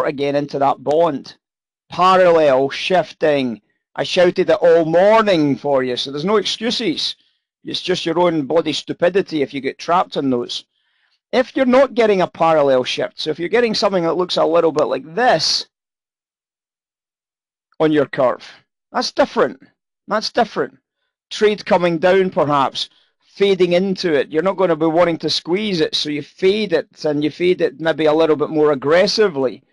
again into that bond. Parallel shifting. I shouted it all morning for you, so there's no excuses. It's just your own bloody stupidity if you get trapped on those. If you're not getting a parallel shift, so if you're getting something that looks a little bit like this on your curve, that's different. That's different. Trade coming down perhaps, fading into it. You're not going to be wanting to squeeze it, so you fade it, and you fade it maybe a little bit more aggressively.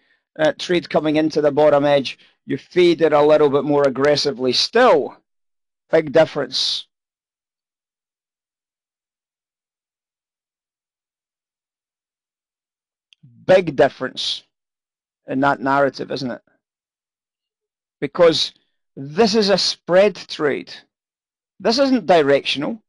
Trade coming into the bottom edge, you fade it a little bit more aggressively still. Big difference. Big difference in that narrative, isn't it? Because this is a spread trade. This isn't directional.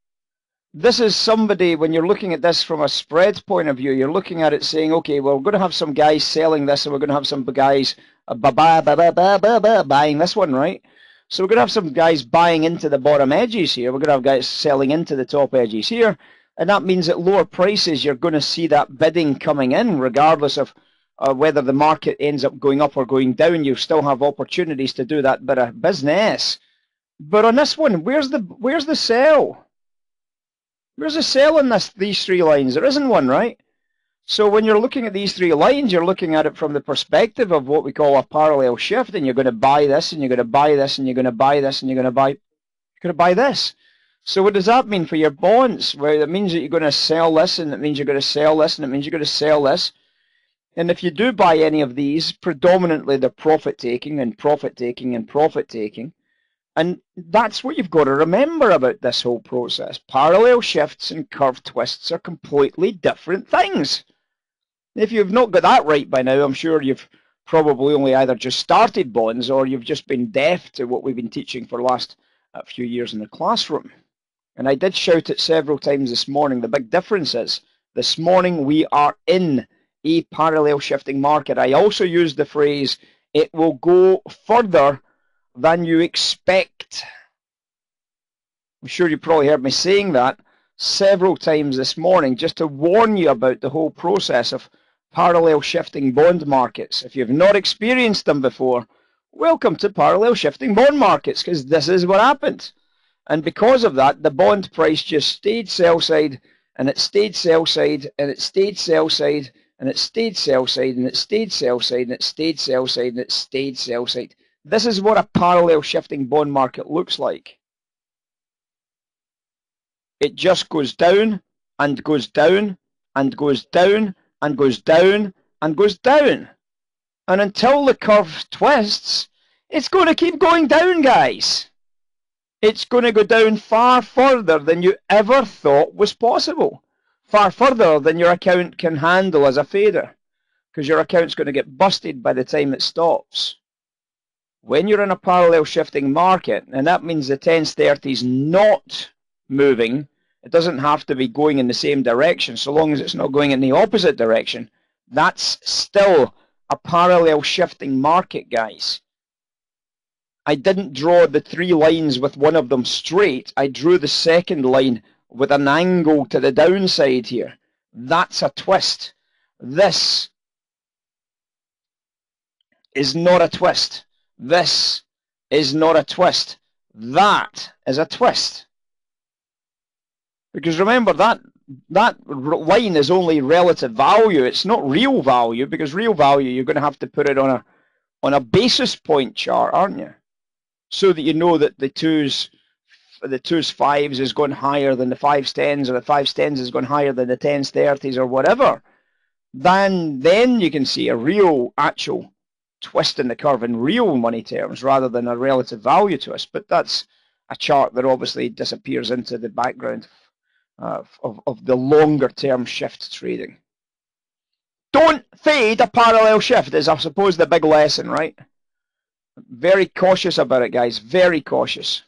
This is somebody, when you're looking at this from a spread point of view, you're looking at it saying, okay, well, we're going to have some guys selling this, and we're going to have some guys buying this one, right? So we're going to have some guys buying into the bottom edges here. We're going to have guys selling into the top edges here. And that means at lower prices, you're going to see that bidding coming in, regardless of whether the market ends up going up or going down. You still have opportunities to do that bit of business. But on this one, where's the sell? Where's the sell in these three lines? There isn't one, right? So when you're looking at these three lines, you're looking at it from the perspective of what we call a parallel shift, and you're going to buy this, and you're going to buy this, and you're going to buy this, and you're going to buy this. So what does that mean for your bonds? Well, it means that you're going to sell this, and it means you're going to sell this, and it means you're going to sell this. And if you do buy any of these, predominantly they're profit taking and profit taking and profit taking. And that's what you've got to remember about this whole process. Parallel shifts and curve twists are completely different things. If you've not got that right by now, I'm sure you've probably only either just started bonds or you've just been deaf to what we've been teaching for the last few years in the classroom. And I did shout it several times this morning. The big difference is this morning we are in a parallel shifting market. I also used the phrase, it will go further than you expect. I'm sure you probably heard me saying that several times this morning just to warn you about the whole process of parallel shifting bond markets. If you've not experienced them before, welcome to parallel shifting bond markets, because this is what happened. And because of that, the bond price just stayed sell side, and it stayed sell side, and it stayed sell side, and it stayed sell side, and it stayed sell side, and it stayed sell side, and it stayed sell side. This is what a parallel shifting bond market looks like. It just goes down and goes down and goes down and goes down and goes down. And until the curve twists, it's going to keep going down, guys. It's going to go down far further than you ever thought was possible. Far further than your account can handle as a fader, because your account's going to get busted by the time it stops. When you're in a parallel shifting market, and that means the 10s, 30s not moving, it doesn't have to be going in the same direction, so long as it's not going in the opposite direction, that's still a parallel shifting market, guys. I didn't draw the three lines with one of them straight. I drew the second line with an angle to the downside here. That's a twist. This is not a twist. This is not a twist. That is a twist. Because remember, that line is only relative value. It's not real value, because real value, you're going to have to put it on a basis point chart, aren't you? So that you know that the 2's 5s is going higher than the 5's 10s, or the 5's 10s is going higher than the 10's 30s, or whatever. Then you can see a real, actual twist in the curve in real money terms rather than a relative value to us. But that's a chart that obviously disappears into the background of the longer term shift trading. Don't fade a parallel shift is, I suppose, the big lesson, right? Very cautious about it, guys. Very cautious.